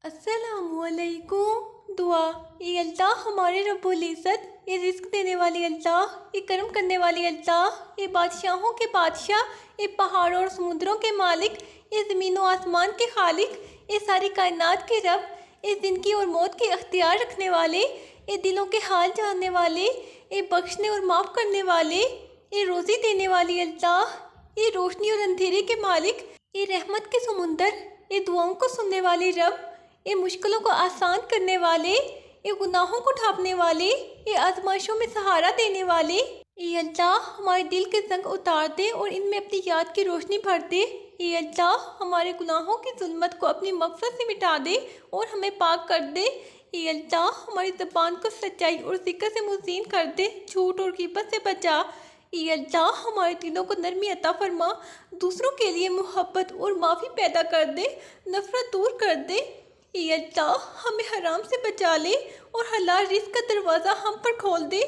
अस्सलामुअलैकुम। दुआ। ये अल्लाह हमारे रब्बुल इज़्ज़त, ये रिज़्क़ देने वाली अल्लाह, ये करम करने वाली अल्लाह, ये बादशाहों के बादशाह, ये पहाड़ों और समुद्रों के मालिक, ये ज़मीन व आसमान के खालिक, ये सारी कायनात के रब, ये ज़िंदगी और मौत के अख्तियार रखने वाले, ये दिलों के हाल जानने वाले, ये बख्शने और माफ़ करने वाले, ये रोज़ी देने वाली अल्लाह, ये रोशनी और अंधेरे के मालिक, ये रहमत के समुंदर, ये दुआओं को सुनने वाले रब, ये मुश्किलों को आसान करने वाले, ये गुनाहों को ढांपने वाले, ये आजमाइशों में सहारा देने वाले। ये अल्लाह हमारे दिल के जंग उतार दे और इनमें अपनी याद की रोशनी भर दे। ये अल्लाह हमारे गुनाहों की जुल्मत को अपनी मग़फ़िरत से मिटा दे और हमें पाक कर दे। ये अल्लाह हमारी ज़बान को सच्चाई और ज़िक्र से मुज़ीन कर दे, झूठ और ग़ीबत से बचा। ये अल्लाह हमारे दिलों को नरमी अता फरमा, दूसरों के लिए मोहब्बत और माफ़ी पैदा कर दे, नफ़रत दूर कर दे। ये अल्लाह हमें हराम से बचा ले और हलाल रिज़्क़ का दरवाज़ा हम पर खोल दे।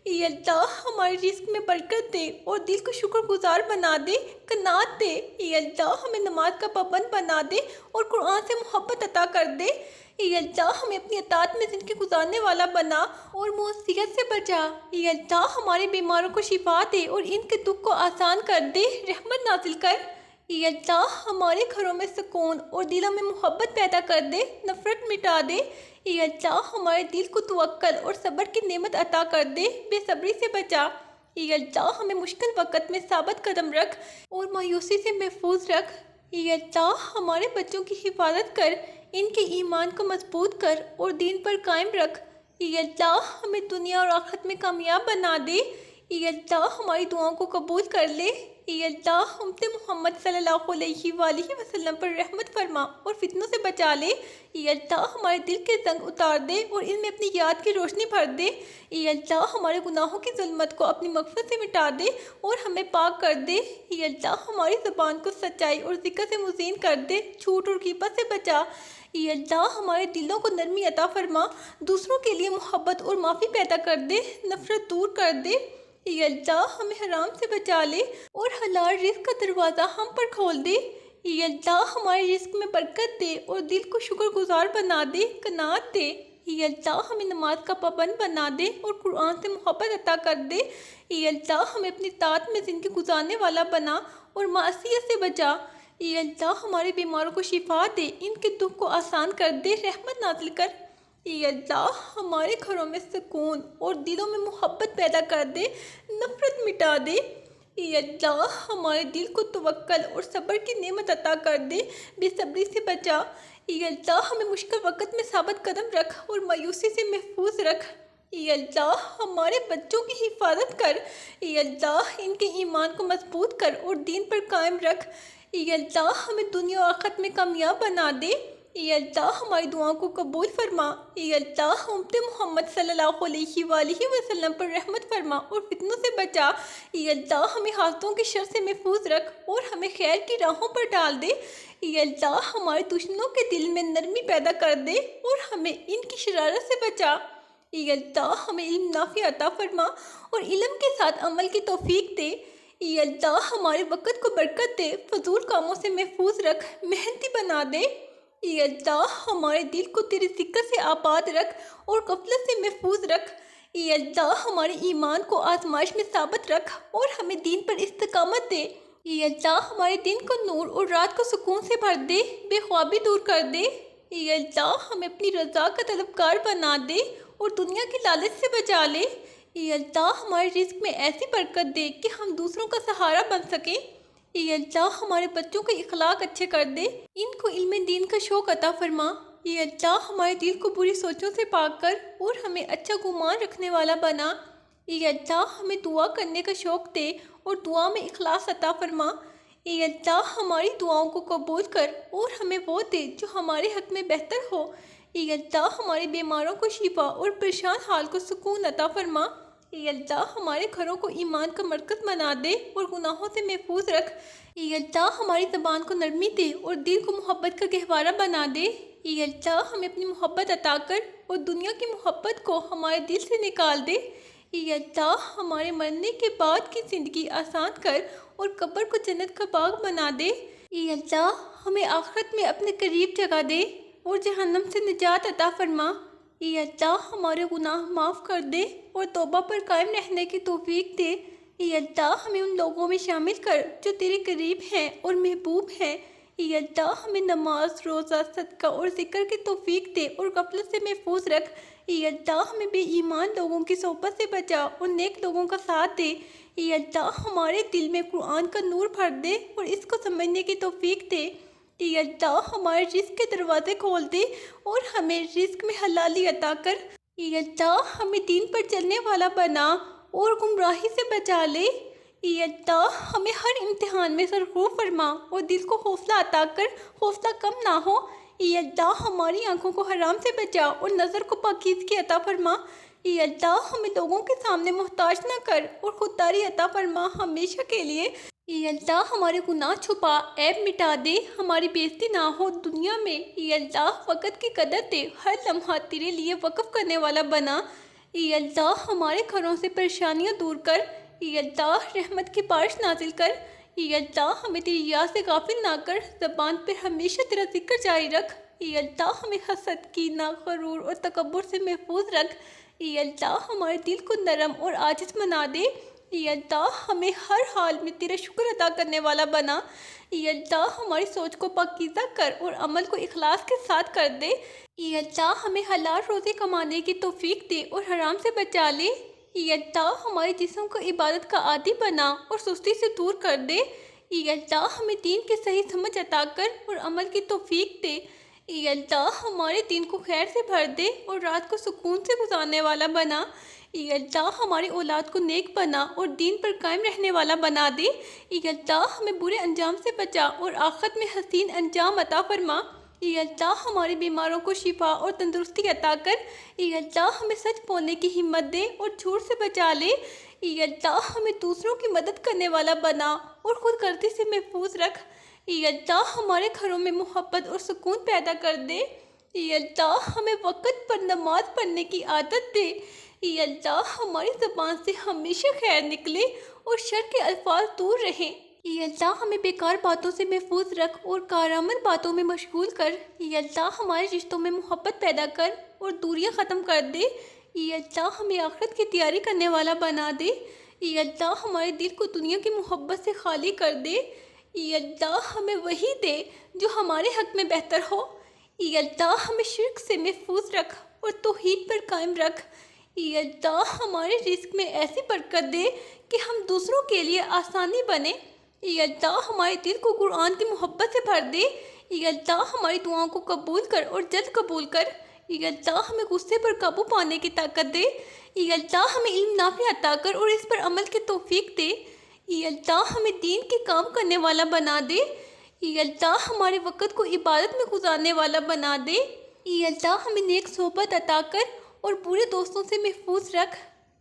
ये अल्लाह हमारे रिज़्क़ में बरकत दे और दिल को शुक्रगुजार बना दे, कनात दे। ये अल्लाह हमें नमाज का पाबंद बना दे और कुरान से मोहब्बत अता कर दे। ये अल्लाह हमें अपनी अतात में ज़िंदगी गुजारने वाला बना और मुसीबत से बचा। ये अल्लाह हमारे बीमारों को शिफा दे और इनके दुख को आसान कर दे, रहमत नाजिल कर। ये अल्लाह हमारे घरों में सुकून और दिलों में मोहब्बत पैदा कर दे, नफ़रत मिटा दे। ये अल्लाह हमारे दिल को तवक्कुल और सब्र की नेमत अता कर दे, बेसब्री से बचा। ये अल्लाह हमें मुश्किल वक़्त में साबित कदम रख और मायूसी से महफूज रख। ये अल्लाह हमारे बच्चों की हिफाजत कर, इनके ईमान को मजबूत कर और दीन पर कायम रख। ये अल्लाह हमें दुनिया और आखिरत में कामयाब बना दे। ये अल्लाह हमारी दुआओं को कबूल कर ले। ये अल्लाह उम्मत मोहम्मद सल्लल्लाहु अलैहि वसल्लम पर रहमत फरमा और फितनों से बचा ले। ये अल्लाह हमारे दिल के जंग उतार दे और इनमें अपनी याद की रोशनी भर दे। ये अल्लाह हमारे गुनाहों की जुल्मत को अपनी मग़फ़िरत से मिटा दे और हमें पाक कर दे। ये अल्लाह हमारी ज़बान को सच्चाई और ज़िक्र से मुज़ीन कर दे, झूठ और ग़ीबत से बचा। ये अल्लाह हमारे दिलों को नरमी अता फरमा, दूसरों के लिए मोहब्बत और माफ़ी पैदा कर दे, नफ़रत दूर कर दे। ये अल्लाह हमें हराम से बचा ले और हलाल रिज़्क़ का दरवाज़ा हम पर खोल दे। ये अल्लाह हमारे रिज़्क़ में बरकत दे और दिल को शुक्रगुजार बना दे, कनात दे। ये अल्लाह हमें नमाज का पाबंद बना दे और कुरान से मोहब्बत अता कर दे। ये अल्लाह हमें अपनी तात में ज़िंदगी गुजारने वाला बना और मासियत से बचा। ये अल्लाह हमारे बीमारों को शिफा दे, इनके दुख को आसान कर दे, रहमत नाज़िल कर। ये अल्लाह हमारे घरों में सुकून और दिलों में मोहब्बत पैदा कर दे, नफ़रत मिटा दे। ये अल्लाह हमारे दिल को तवक्कुल और सब्र की नेमत अता कर दे, बेसब्री से बचा। ये अल्लाह हमें मुश्किल वक़्त में साबित कदम रख और मायूसी से महफूज रख। ये अल्लाह हमारे बच्चों की हिफाजत कर। ये अल्लाह इनके ईमान को मजबूत कर और दीन पर कायम रख। ये अल्लाह हमें दुनिया और आखिरत में कामयाब बना दे। ये अल्लाह हमारी दुआओं को कबूल फरमा। ये अल्लाह उम्मत मोहम्मद सल्लल्लाहु अलैहि वसल्लम पर रहमत फरमा और फितनों से बचा। ये अल्लाह हमें हाथों के शर से महफूज रख और हमें खैर की राहों पर डाल दे। ये अल्लाह हमारे दुश्मनों के दिल में नरमी पैदा कर दे और हमें इनकी शरारत से बचा। ये अल्लाह हमें इल्म नाफ़ी अता फरमा और इल्म के साथ अमल की तौफीक दे। ये अल्लाह हमारे वक़्त को बरकत दे, फजूल कामों से महफूज रख, मेहनती बना दे। ये अल्लाह हमारे दिल को तेरे ज़िक्र से आबाद रख और गफलत से महफूज रख। ये अल्लाह हमारे ईमान को आजमाइश में साबित रख और हमें दीन पर इस्तिकामत दे। ये अल्लाह हमारे दिन को नूर और रात को सुकून से भर दे, बेख्वाबी दूर कर दे। ये अल्लाह हमें अपनी रज़ा का तलबगार बना दे और दुनिया की लालच से बचा ले। ये अल्लाह हमारे रिज़्क़ में ऐसी बरकत दे कि हम दूसरों का सहारा बन सकें। ये अल्लाह हमारे बच्चों के इखलाक अच्छे कर दे, इनको इल्म दीन का शौक़ अता फरमा। ये अल्लाह हमारे दिल को बुरी सोचों से पाक कर और हमें अच्छा गुमान रखने वाला बना। ये अल्लाह हमें दुआ करने का शौक़ दे और दुआ में इखलास अता फरमा। ये अल्लाह हमारी दुआओं को कबूल कर और हमें वो दे जो हमारे हक़ में बेहतर हो। ये अल्लाह हमारे बीमारों को शिफा और परेशान हाल को सुकून अता फरमा। ये अल्लाह हमारे घरों को ईमान का मरकज़ बना दे और गुनाहों से महफूज रख। ये अल्लाह हमारी ज़बान को नरमी दे और दिल को मोहब्बत का गहवारा बना दे। ये अल्लाह हमें अपनी मोहब्बत अता कर और दुनिया की मोहब्बत को हमारे दिल से निकाल दे। ये अल्लाह हमारे मरने के बाद की ज़िंदगी आसान कर और कब्र को जन्नत का बाग बना दे। ये अल्लाह हमें आखिरत में अपने करीब जगह दे और जहन्नम से निजात अता फरमा। ये अल्लाह हमारे गुनाह माफ़ कर दे और तौबा पर कायम रहने की तौफीक दे। ये अल्लाह हमें उन लोगों में शामिल कर जो तेरे करीब हैं और महबूब हैं। ये अल्लाह हमें नमाज, रोज़ा, सदका और ज़िक्र की तौफीक दे और गफलत से महफूज रख। ये अल्लाह हमें बेईमान लोगों की सोहबत से बचा और नेक लोगों का साथ दे। ये अल्लाह हमारे दिल में कुरान का नूर भर दे और इसको समझने की तौफीक दे। ये अल्लाह हमारे रिज़्क़ के दरवाज़े खोल दे और हमें रिज़्क़ में हलाली अता कर। ये अल्लाह हमें दीन पर चलने वाला बना और गुमराही से बचा ले। ये अल्लाह हमें हर इम्तिहान में सरखूर फरमा और दिल को हौसला अता कर, हौसला कम ना हो। ये अल्लाह हमारी आंखों को हराम से बचा और नज़र को पाकीज़गी अता फरमा। ये अल्लाह हमें लोगों के सामने मोहताज ना कर और खुददारी अता फरमा हमेशा के लिए। ये अल्लाह हमारे गुनाह छुपा, ऐब मिटा दे, हमारी बेइज्जती ना हो दुनिया में। ये अल्लाह वक़्त की कदर दे, हर लम्हा तेरे लिए वक़्फ़ करने वाला बना। ये अल्लाह हमारे घरों से परेशानियाँ दूर कर। ये अल्लाह रहमत की बारिश नाजिल कर। ये अल्लाह हमें तेरी याद से गाफिल ना कर, ज़बान पर हमेशा तेरा जिक्र जारी रख। ये अल्लाह हमें हसद, कीना, गरूर और तकब्बुर से महफूज रख। ये अल्लाह हमारे दिल को नरम और आजिज़ बना दे। ये अल्लाह हमें हर हाल में तेरा शुक्र अदा करने वाला बना। ये अल्लाह हमारी सोच को पाकीज़ा कर और अमल को इखलास के साथ कर दे। ये अल्लाह हमें हलाल रोज़ी कमाने की तौफीक दे और हराम से बचा ले। ये अल्लाह हमारे जिस्म को इबादत का आदी बना और सुस्ती से दूर कर दे। ये अल्लाह हमें दीन की सही समझ अता कर और अमल की तौफीक दे। ये अल्लाह हमारे दिन को खैर से भर दे और रात को सुकून से गुजारने वाला बना। ये अल्लाह हमारी औलाद को नेक बना और दीन पर कायम रहने वाला बना दे। ये अल्लाह हमें बुरे अंजाम से बचा और आखिरत में हसीन अंजाम अता फरमा। ये अल्लाह हमारे बीमारों को शिफा और तंदुरुस्ती अता कर। ये अल्लाह हमें सच बोलने की हिम्मत दे और झूठ से बचा ले। ये अल्लाह हमें दूसरों की मदद करने वाला बना और खुद गर्दी से महफूज रख। ये अल्लाह हमारे घरों में मोहब्बत और सुकून पैदा कर दे। ये अल्लाह हमें वक़्त पर नमाज पढ़ने की आदत दे। ये अल्लाह हमारी ज़बान से हमेशा खैर निकले और शर के अल्फाज दूर रहें। ये अल्लाह हमें बेकार बातों से महफूज रख और कारआमद बातों में मशगूल कर। ये अल्लाह हमारे रिश्तों में मोहब्बत पैदा कर और दूरियां ख़त्म कर दे। ये अल्लाह हमें आखिरत की तैयारी करने वाला बना दे। ये अल्लाह हमारे दिल को दुनिया की मोहब्बत से खाली कर दे। ये अल्लाह हमें वही दे जो हमारे हक़ में बेहतर हो। ये अल्लाह हमें शिर्क से महफूज रख और तौहीद पर कायम रख। ये अल्लाह हमारे रिज़्क़ में ऐसी बरकत दे कि हम दूसरों के लिए आसानी बने। ये अल्लाह हमारे दिल को कुरान की मोहब्बत से भर दे। ये अल्लाह हमारी दुआओं को कबूल कर और जल्द कबूल कर। ये अल्लाह हमें गुस्से पर काबू पाने की ताकत दे। ये अल्लाह हमें इल्म नाफ़ी अता कर और इस पर अमल की तौफीक दे। ये अल्लाह हमें दीन के काम करने वाला बना दे। ये अल्लाह हमारे वक़्त को इबादत में गुजारने वाला बना दे। ये अल्लाह हमें नेक सोहबत अता कर और बुरे दोस्तों से महफूज रख।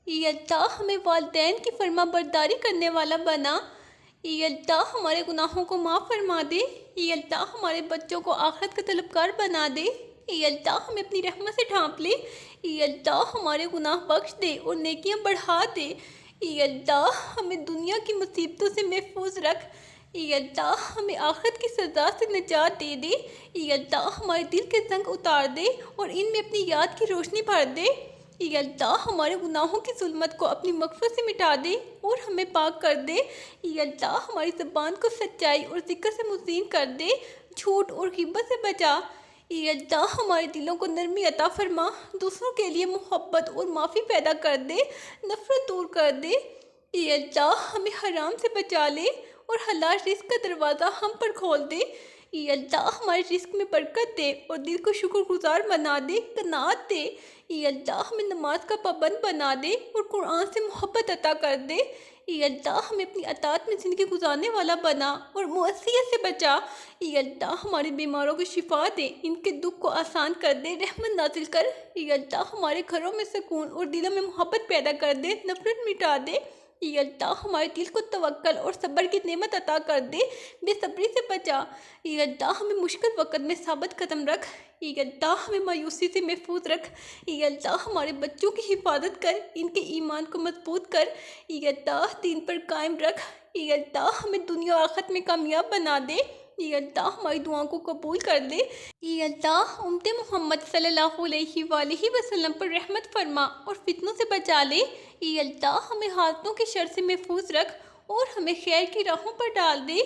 ये अल्लाह हमें वालिदैन की फरमा बरदारी करने वाला बना। ये अल्लाह हमारे गुनाहों को माफ़ फरमा दे। ये अल्लाह हमारे बच्चों को आखिरत का तलबगार बना दे। ये अल्लाह हमें अपनी रहमत से ढांप ले। ये अल्लाह हमारे गुनाह बख्श दे और नेकियां बढ़ा दे। ये अल्लाह हमें दुनिया की मुसीबतों से महफूज रख। ये अल्लाह हमें आखिरत की सज़ा से निजात दे दे। ये अल्लाह हमारे दिल के जंग उतार दे और इनमें अपनी याद की रोशनी भर दे। ये अल्लाह हमारे गुनाहों की जुल्मत को अपनी मग़फ़िरत से मिटा दे और हमें पाक कर दे। ये अल्लाह हमारी ज़बान को सच्चाई और ज़िक्र से मुज़ीन कर दे, झूठ और ग़ीबत से बचा। ये अल्लाह हमारे दिलों को नरमी अता फरमा, दूसरों के लिए मोहब्बत और माफ़ी पैदा कर दे, नफ़रत दूर कर दे। ये अल्लाह हमें हराम से बचा ले और हलाल रिज़्क़ का दरवाज़ा हम पर खोल दे। ये अल्लाह हमारे रिज़्क़ में बरकत दे और दिल को शुक्रगुज़ार बना दे, कनात दे। ये अल्लाह हमें नमाज का पाबंद बना दे और कुरान से मोहब्बत अता कर दे। ये अल्लाह हमें अपनी अतात में ज़िंदगी गुजारने वाला बना और मुअस्सियत से बचा। ये अल्लाह हमारे बीमारों को शिफा दे, इनके दुख को आसान कर दे, रहमत नाजिल कर। ये अल्लाह हमारे घरों में सुकून और दिलों में मोहब्बत पैदा कर दे, नफरत मिटा दे। ये अल्लाह हमारे दिल को तवक्कल और सब्र की नेमत अता कर दे, बेसब्री से बचा। ये अल्लाह हमें मुश्किल वक़्त में साबित कदम रख। ये अल्लाह हमें मायूसी से महफूज रख। ये अल्लाह हमारे बच्चों की हिफाजत कर, इनके ईमान को मजबूत कर। ये अल्लाह दीन पर कायम रख। ये अल्लाह हमें दुनिया और आखिरत में कामयाब बना दे। ये अल्लाह हमारी दुआओं को कबूल कर दे। ये अल्लाह उम्मत मोहम्मद सल्लल्लाहु अलैहि वसल्लम पर रहमत फरमा और फितनों से बचा ले। ये अल्लाह हमें हाथों के शर से महफूज रख और हमें खैर की राहों पर डाल दे।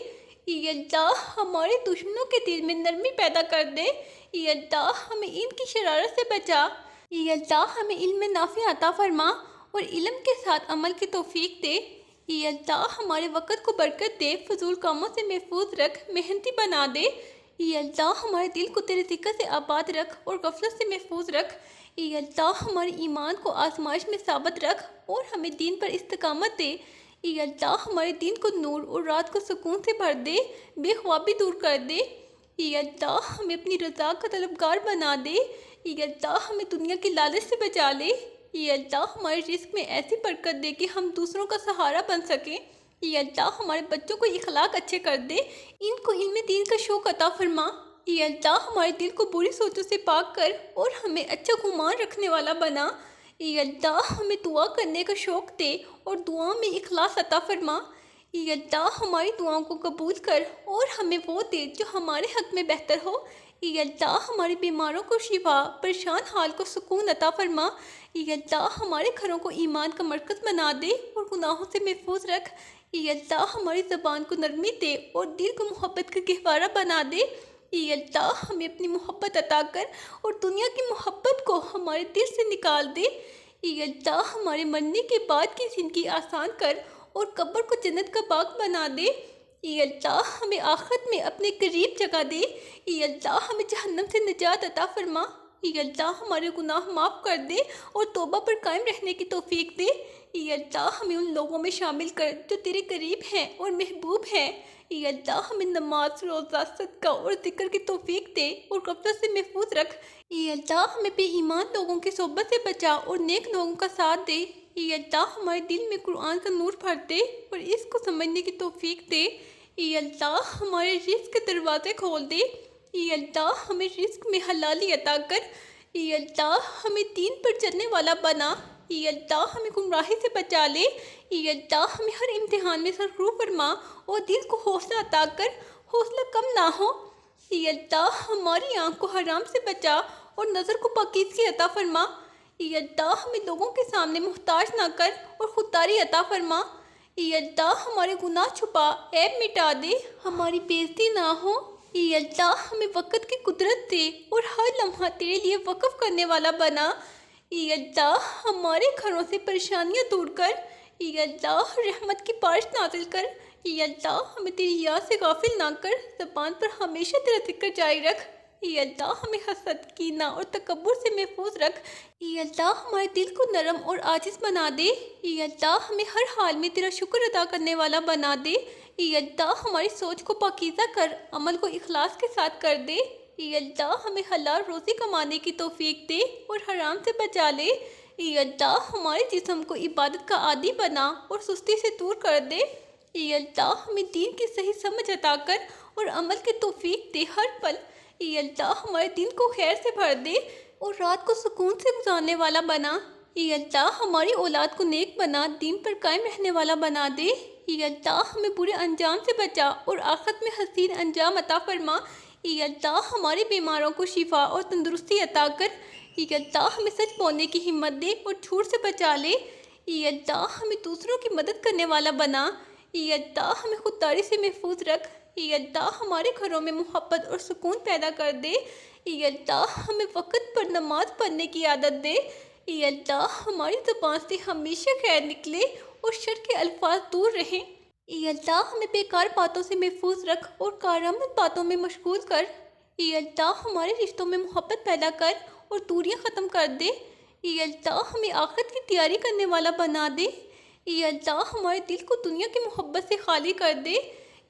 ये अल्लाह हमारे दुश्मनों के दिल में नरमी पैदा कर दे। ये अल्लाह हमें इनकी शरारत से बचा। ये अल्लाह हमें इल्म नाफ़ी अता फरमा और इल्म के साथ अमल की तौफीक दे। ये अल्लाह हमारे वक़्त को बरकत दे, फजूल कामों से महफूज रख, मेहनती बना दे। ये अल्लाह हमारे दिल को तेरे ज़िक्र से आबाद रख और गफलत से महफूज रख। ये अल्लाह हमारे ईमान को आजमाइश में साबित रख और हमें दीन पर इस्तकामत दे। ये अल्लाह हमारे दिन को नूर और रात को सुकून से भर दे, बेख्वाबी दूर कर दे। ये अल्लाह हमें अपनी रज़ा का तलबगार बना दे। ये अल्लाह हमें दुनिया की लालच से बचा ले। ये अल्लाह हमारे रिस्क में ऐसी बरकत दे कि हम दूसरों का सहारा बन सकें। ये अल्लाह हमारे बच्चों को इखलाक अच्छे कर दे, इनको इल्म दीन का शौक़ अता फरमा। ये अल्लाह हमारे दिल को बुरी सोचों से पाक कर और हमें अच्छा गुमान रखने वाला बना। ये अल्लाह हमें दुआ करने का शौक़ दे और दुआ में इखलास अता फरमा। ये अल्लाह हमारी दुआओं को कबूल कर और हमें वो दे जो हमारे हक़ में बेहतर हो। ये अल्लाह हमारे बीमारों को शिफा, परेशान हाल को सुकून अता फरमा। ये अल्लाह हमारे घरों को ईमान का मरकज़ बना दे और गुनाहों से महफूज रख। ये अल्लाह हमारी ज़बान को नरमी दे और दिल को मोहब्बत का गहवारा बना दे। ये अल्लाह हमें अपनी मोहब्बत अता कर और दुनिया की मोहब्बत को हमारे दिल से निकाल दे। ये अल्लाह हमारे मरने के बाद की ज़िंदगी आसान कर और कब्र को जन्नत का बाग बना दे। ये अल्लाह हमें आखिरत में अपने करीब जगह दे। ये अल्लाह हमें जहन्नम से निजात अता फरमा। ये अल्लाह हमारे गुनाह माफ़ कर दे और तौबा पर कायम रहने की तौफीक दे। ये अल्लाह हमें उन लोगों में शामिल कर जो तेरे करीब हैं और महबूब हैं। ये अल्लाह हमें नमाज, रोज़ा, सदका और ज़िक्र की तौफीक दे और गफलत से महफूज रख। ये अल्लाह हमें बेईमान लोगों की सोबत से बचा और नेक लोगों का साथ दे। ये अल्लाह हमारे दिल में कुरान का नूर भर दे और इसको समझने की तौफीक दे। ये अल्लाह हमारे रिज़्क़ के दरवाज़े खोल दे। ये अल्लाह हमें रिज़्क़ में हलाली अता कर। ये अल्लाह हमें दीन पर चलने वाला बना। ये अल्लाह हमें गुमराही से बचा ले। ये अल्लाह हमें हर इम्तिहान में सरफरू फरमा और दिल को हौसला अता कर, हौसला कम ना हो। ये अल्लाह हमारी आँख को हराम से बचा और नज़र को पाकीज़गी अता फरमा। ये अल्लाह हमें लोगों के सामने मुहताज ना कर और खुददारी अता फरमा। ये अल्लाह हमारे गुनाह छुपा, ऐब मिटा दे, हमारी बेइज्जती ना हो। ये अल्लाह हमें वक़्त की कुदरत दे और हर लम्हा तेरे लिए वक़्फ़ करने वाला बना। ये अल्लाह हमारे घरों से परेशानियाँ दूर कर। ये अल्लाह रहमत की बारिश नाज़िल कर। ये अल्लाह हमें तेरी याद से गाफिल ना कर, ज़बान पर हमेशा तेरा जिक्र जारी रख। ये अल्लाह हमें हसद, कीना और तकब्बुर से महफूज रख। ये अल्लाह हमारे दिल को नरम और आजिज़ बना दे। ये अल्लाह हमें हर हाल में तेरा शुक्र अदा करने वाला बना दे। ये अल्लाह हमारी सोच को पाकीज़ा कर, अमल को इखलास के साथ कर दे। ये अल्लाह हमें हलाल रोज़ी कमाने की तौफीक दे और हराम से बचा ले। ये अल्लाह हमारे जिस्म को इबादत का आदी बना और सुस्ती से दूर कर दे। ये अल्लाह हमें दीन की सही समझ अता कर और अमल की तौफीक दे हर पल। ये अल्लाह हमारे दिन को खैर से भर दे और रात को सुकून से गुजारने वाला बना। ये अल्लाह हमारी औलाद को नेक बना, दीन पर कायम रहने वाला बना दे। ये अल्लाह हमें बुरे अंजाम से बचा और आखिरत में हसीन अंजाम अता फरमा। ये अल्लाह हमारे बीमारों को शिफा और तंदुरुस्ती अता कर। ये अल्लाह हमें सच बोलने की हिम्मत दे और झूठ से बचा ले। ये अल्लाह हमें दूसरों की मदद करने वाला बना। ये अल्लाह हमें खुददारी से महफूज रख। ये अल्लाह हमारे घरों में मोहब्बत और सुकून पैदा कर दे। ये अल्लाह हमें वक़्त पर नमाज पढ़ने की आदत दे। ये अल्लाह हमारी ज़बान से हमेशा खैर निकले और शर के अल्फाज दूर रहें। ये अल्लाह हमें बेकार बातों से महफूज रख और कारआमद बातों में मशगूल कर। ये अल्लाह हमारे रिश्तों में मोहब्बत पैदा कर और दूरियां ख़त्म कर दे। ये अल्लाह हमें आखिरत की तैयारी करने वाला बना दे। ये अल्लाह हमारे दिल को दुनिया की मोहब्बत से खाली कर दे।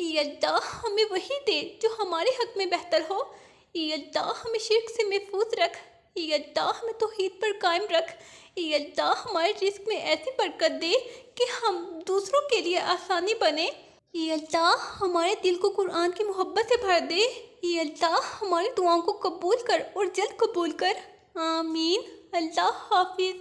ये अल्लाह हमें वही दे जो हमारे हक़ में बेहतर हो। ये अल्लाह हमें शिर्क से महफूज रख। ये अल्लाह हमें तौहीद पर कायम रख। ये अल्लाह हमारे रिस्क में ऐसी बरकत दे कि हम दूसरों के लिए आसानी बने। ये अल्लाह हमारे दिल को कुरान की मोहब्बत से भर दे। ये अल्लाह हमारी दुआओं को कबूल कर और जल्द कबूल कर। आमीन। अल्लाह हाफिज़।